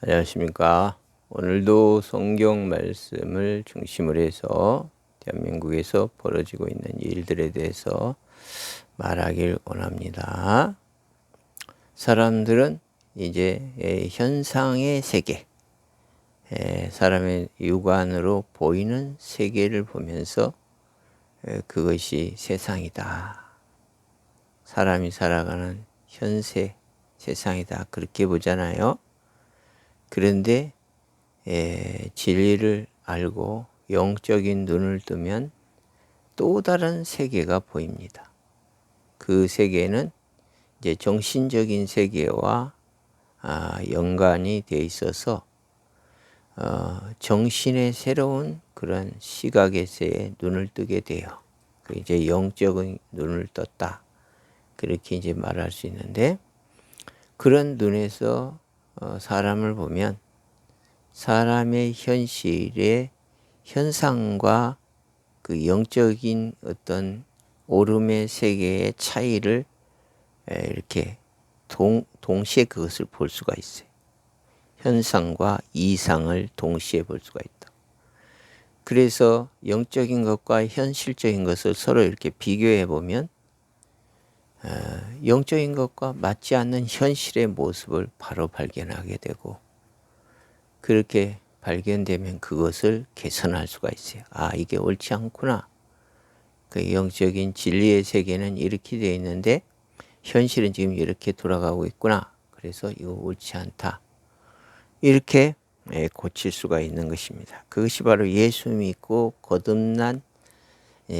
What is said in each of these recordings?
안녕하십니까. 오늘도 성경 말씀을 중심으로 해서 대한민국에서 벌어지고 있는 일들에 대해서 말하길 원합니다. 사람들은 이제 현상의 세계, 사람의 육안으로 보이는 세계를 보면서 그것이 세상이다. 사람이 살아가는 현세 세상이다. 그렇게 보잖아요. 그런데 진리를 알고 영적인 눈을 뜨면 또 다른 세계가 보입니다. 그 세계는 이제 정신적인 세계와 연관이 되어 있어서 정신의 새로운 그런 시각에서의 눈을 뜨게 돼요. 이제 영적인 눈을 떴다. 그렇게 이제 말할 수 있는데, 그런 눈에서 사람을 보면 사람의 현실의 현상과 그 영적인 어떤 오름의 세계의 차이를 이렇게 동시에 그것을 볼 수가 있어요. 현상과 이상을 동시에 볼 수가 있다. 그래서 영적인 것과 현실적인 것을 서로 이렇게 비교해 보면 영적인 것과 맞지 않는 현실의 모습을 바로 발견하게 되고, 그렇게 발견되면 그것을 개선할 수가 있어요. 이게 옳지 않구나. 그 영적인 진리의 세계는 이렇게 되어 있는데 현실은 지금 이렇게 돌아가고 있구나. 그래서 이거 옳지 않다. 이렇게 고칠 수가 있는 것입니다. 그것이 바로 예수 믿고 거듭난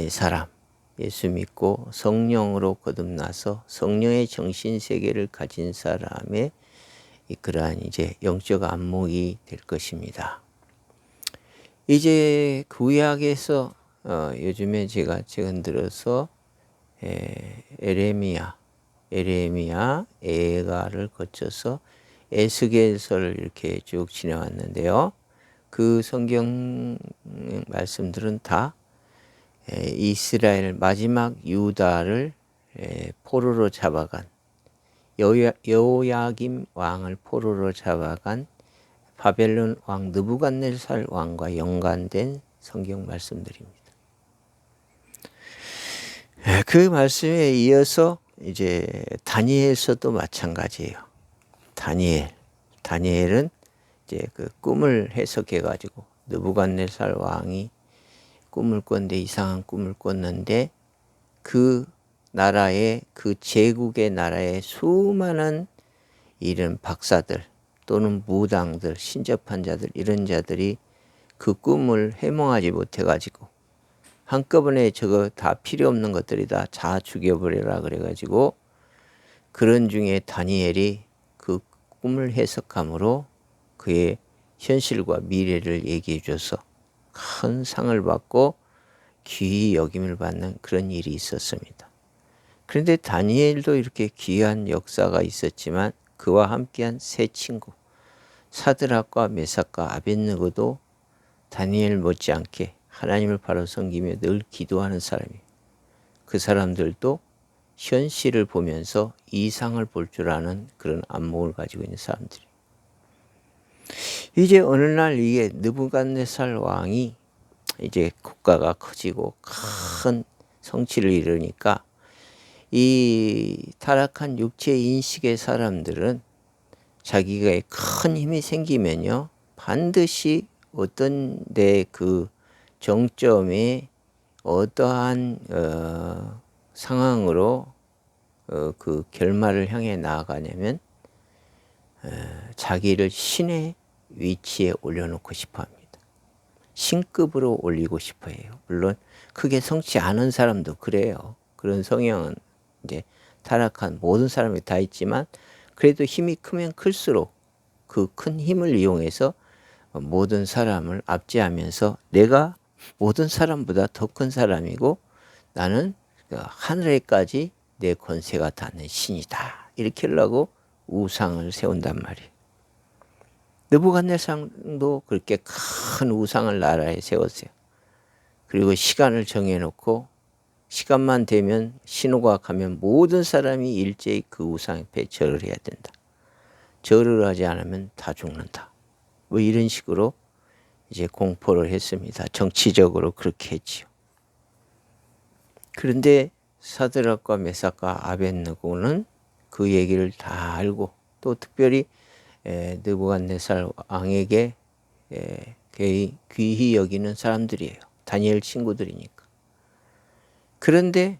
사람, 예수 믿고 성령으로 거듭나서 성령의 정신세계를 가진 사람의 그러한 이제 영적 안목이 될 것입니다. 이제 구약에서 요즘에 제가 최근 들어서 에레미야, 에가를 거쳐서 에스겔서를 이렇게 쭉 지내왔는데요. 그 성경 말씀들은 다 이스라엘 마지막 유다를 포로로 잡아간 여호야김 왕을 포로로 잡아간 바벨론 왕 느부갓네살 왕과 연관된 성경 말씀들입니다. 그 말씀에 이어서 이제 다니엘서도 마찬가지예요. 다니엘은 이제 그 꿈을 해석해 가지고 느부갓네살 왕이 꿈을 꿨는데 이상한 꿈을 꿨는데 그 나라의 그 제국의 나라의 수많은 이런 박사들 또는 무당들, 신접한 자들, 이런 자들이 그 꿈을 해몽하지 못해 가지고 한꺼번에 저거 다 필요 없는 것들이다 다 죽여버려라 그래 가지고, 그런 중에 다니엘이 그 꿈을 해석함으로 그의 현실과 미래를 얘기해 줘서 큰 상을 받고 귀히 여김을 받는 그런 일이 있었습니다. 그런데 다니엘도 이렇게 귀한 역사가 있었지만 그와 함께한 세 친구 사드락과 메삭과 아벳느고도 다니엘 못지않게 하나님을 바로 섬기며 늘 기도하는 사람이에요. 그 사람들도 현실을 보면서 이상을 볼 줄 아는 그런 안목을 가지고 있는 사람들이에요. 이제 어느 날 이게 느부갓네살 왕이 이제 국가가 커지고 큰 성취를 이루니까 이 타락한 육체 인식의 사람들은 자기가 큰 힘이 생기면요 반드시 어떤 데 그 정점에 어떠한 상황으로 그 결말을 향해 나아가냐면 자기를 신의 위치에 올려놓고 싶어 합니다. 신급으로 올리고 싶어 해요. 물론 크게 성치 않은 사람도 그래요. 그런 성향은 이제 타락한 모든 사람이 다 있지만, 그래도 힘이 크면 클수록 그 큰 힘을 이용해서 모든 사람을 압제하면서 내가 모든 사람보다 더 큰 사람이고 나는 하늘에까지 내 권세가 닿는 신이다. 이렇게 하려고 우상을 세운단 말이에요. 느부갓네살도 그렇게 큰 우상을 나라에 세웠어요. 그리고 시간을 정해놓고 시간만 되면 신호가 가면 모든 사람이 일제히 그 우상 앞에 절을 해야 된다. 절을 하지 않으면 다 죽는다. 뭐 이런 식으로 이제 공포를 했습니다. 정치적으로 그렇게 했지요. 그런데 사드락과 메삭과 아벳느고는 그 얘기를 다 알고 또 특별히 느부갓네살 왕에게 귀히 여기는 사람들이에요. 다니엘 친구들이니까. 그런데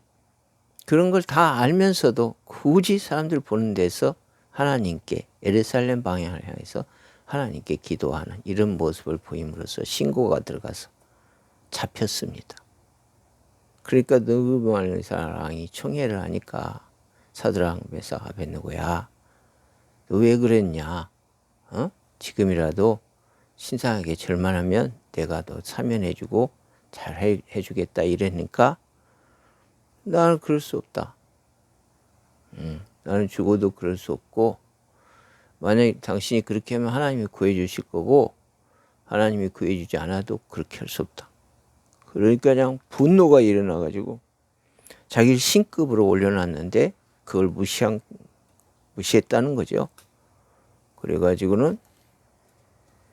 그런 걸 다 알면서도 굳이 사람들 보는 데서 하나님께 예루살렘 방향을 향해서 하나님께 기도하는 이런 모습을 보임으로써 신고가 들어가서 잡혔습니다. 그러니까 느부갓네살 왕이 총애를 하니까 사드락 메삭 아벳느고야 너 왜 그랬냐? 지금이라도 신상하게 절만하면 내가 너 사면해주고 잘 해주겠다 이러니까 나는 그럴 수 없다. 나는 죽어도 그럴 수 없고 만약에 당신이 그렇게 하면 하나님이 구해주실 거고 하나님이 구해주지 않아도 그렇게 할 수 없다. 그러니까 그냥 분노가 일어나가지고 자기를 신급으로 올려놨는데 그걸 무시했다는 거죠. 그래가지고는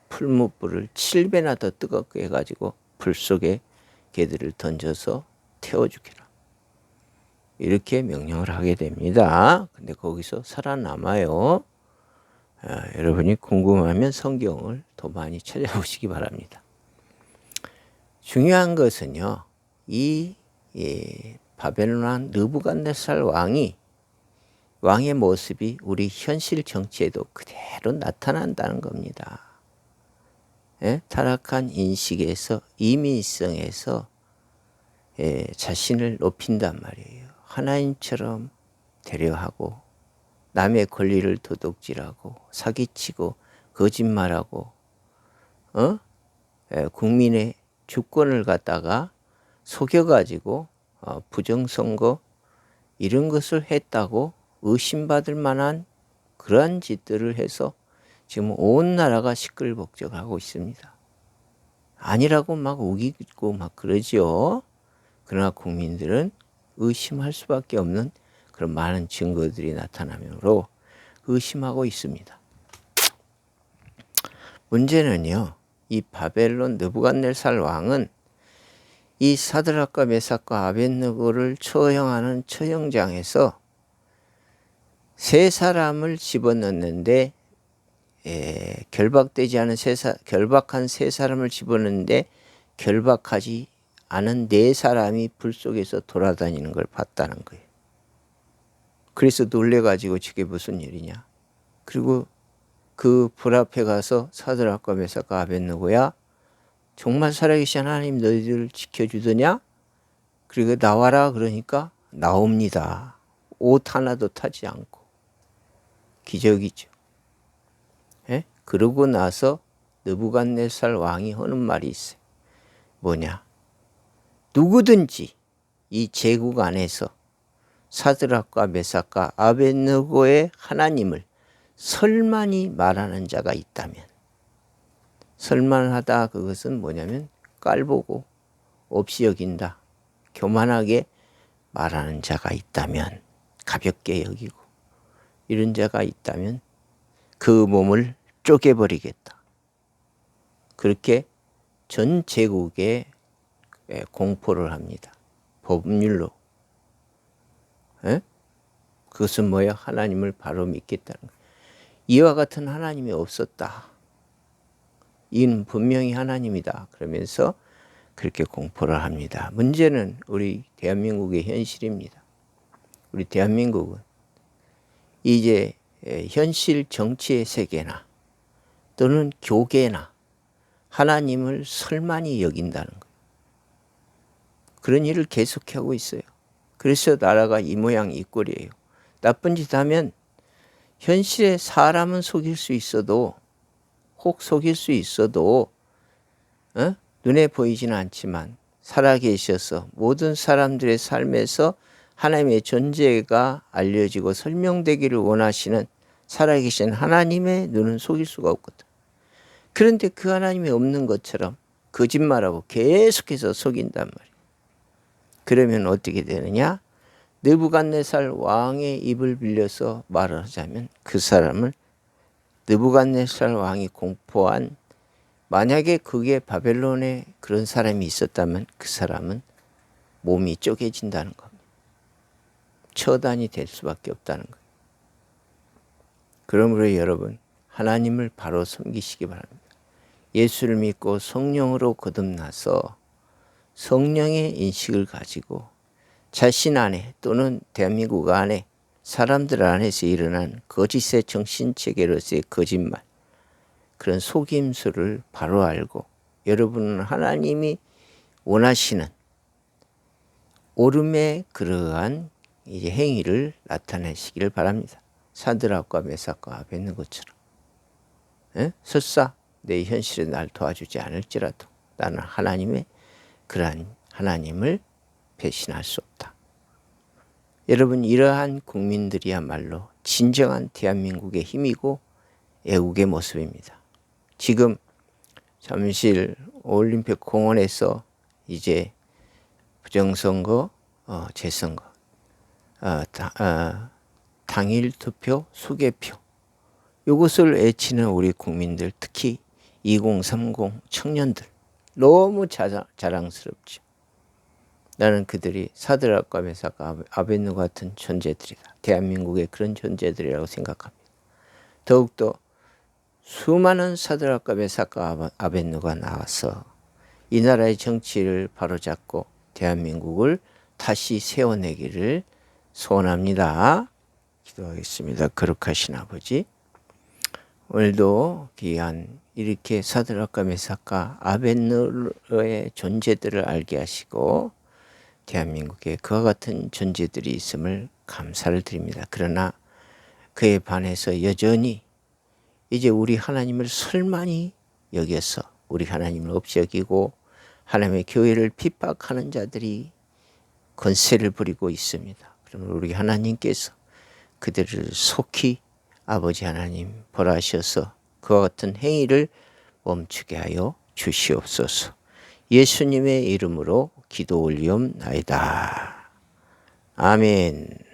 풀무불을 7배나 더 뜨겁게 해가지고 불 속에 걔들을 던져서 태워 죽이라. 이렇게 명령을 하게 됩니다. 근데 거기서 살아남아요. 여러분이 궁금하면 성경을 더 많이 찾아보시기 바랍니다. 중요한 것은요. 이 바벨론 왕 느부갓네살 왕의 모습이 우리 현실 정치에도 그대로 나타난다는 겁니다. 타락한 인식에서 이민성에서 자신을 높인단 말이에요. 하나님처럼 되려하고 남의 권리를 도둑질하고 사기치고 거짓말하고 국민의 주권을 갖다가 속여가지고 부정선거 이런 것을 했다고 의심받을 만한 그러한 짓들을 해서 지금 온 나라가 시끌벅적하고 있습니다. 아니라고 막 우기고 막 그러지요. 그러나 국민들은 의심할 수밖에 없는 그런 많은 증거들이 나타나므로 의심하고 있습니다. 문제는요. 이 바벨론 느부갓네살 왕은 이 사드락과 메삭과 아벳느고를 처형하는 처형장에서 세 사람을 집어넣는데 결박한 세 사람을 집어넣는데 결박하지 않은 네 사람이 불 속에서 돌아다니는 걸 봤다는 거예요. 그래서 놀래가지고 저게 무슨 일이냐. 그리고 그 불 앞에 가서 사드락과 메삭과 아벳느고야 정말 살아계신 하나님 너희들을 지켜주더냐? 그리고 나와라 그러니까 나옵니다. 옷 하나도 타지 않고. 기적이죠. 그러고 나서 느부갓네살 왕이 하는 말이 있어요. 뭐냐? 누구든지 이 제국 안에서 사드락과 메삭과 아벳느고의 하나님을 설만히 말하는 자가 있다면, 설만하다 그것은 뭐냐면 깔보고 없이 여긴다. 교만하게 말하는 자가 있다면, 가볍게 여기고 이런 자가 있다면 그 몸을 쪼개버리겠다. 그렇게 전 제국에 공포를 합니다. 법률로. 그것은 뭐예요? 하나님을 바로 믿겠다는 거예요. 이와 같은 하나님이 없었다. 이는 분명히 하나님이다. 그러면서 그렇게 공포를 합니다. 문제는 우리 대한민국의 현실입니다. 우리 대한민국은 이제 현실 정치의 세계나 또는 교계나 하나님을 설만히 여긴다는 거예요. 그런 일을 계속하고 있어요. 그래서 나라가 이 모양 이 꼴이에요. 나쁜 짓 하면 현실에 사람은 속일 수 있어도 혹 속일 수 있어도 눈에 보이지는 않지만 살아계셔서 모든 사람들의 삶에서 하나님의 존재가 알려지고 설명되기를 원하시는 살아계신 하나님의 눈은 속일 수가 없거든. 그런데 그 하나님이 없는 것처럼 거짓말하고 계속해서 속인단 말이에요. 그러면 어떻게 되느냐? 느부갓네살 왕의 입을 빌려서 말을 하자면 그 사람을 느부갓네살 왕이 공포한 만약에 그게 바벨론에 그런 사람이 있었다면 그 사람은 몸이 쪼개진다는 겁니다. 처단이 될 수밖에 없다는 거예요. 그러므로 여러분, 하나님을 바로 섬기시기 바랍니다. 예수를 믿고 성령으로 거듭나서 성령의 인식을 가지고 자신 안에 또는 대한민국 안에 사람들 안에서 일어난 거짓의 정신체계로서의 거짓말, 그런 속임수를 바로 알고 여러분은 하나님이 원하시는 옳음의 그러한 이제 행위를 나타내시기를 바랍니다. 사드락과 메삭과 아벳느고처럼. 설사 내 현실에 날 도와주지 않을지라도 나는 하나님의 그러한 하나님을 배신할 수 없다. 여러분, 이러한 국민들이야말로 진정한 대한민국의 힘이고 애국의 모습입니다. 지금 잠실 올림픽 공원에서 이제 부정선거, 재선거, 당일 투표, 수개표, 이것을 외치는 우리 국민들, 특히 2030 청년들 너무 자랑스럽죠. 나는 그들이 사드락과 메삭과 아벳느고 같은 존재들이다. 대한민국의 그런 존재들이라고 생각합니다. 더욱더 수많은 사드락과 메삭과 아벳느고가 나와서 이 나라의 정치를 바로잡고 대한민국을 다시 세워내기를 소원합니다. 기도하겠습니다. 거룩하신 아버지, 오늘도 귀한 이렇게 사드락과 메삭과 아벳느고의 존재들을 알게 하시고 대한민국에 그와 같은 존재들이 있음을 감사를 드립니다. 그러나 그에 반해서 여전히 이제 우리 하나님을 설만히 여겨서 우리 하나님을 없이 여기고 하나님의 교회를 핍박하는 자들이 권세를 부리고 있습니다. 그러면 우리 하나님께서 그들을 속히 아버지 하나님 벌하셔서 그와 같은 행위를 멈추게 하여 주시옵소서. 예수님의 이름으로 기도 올리옵나이다. 아멘.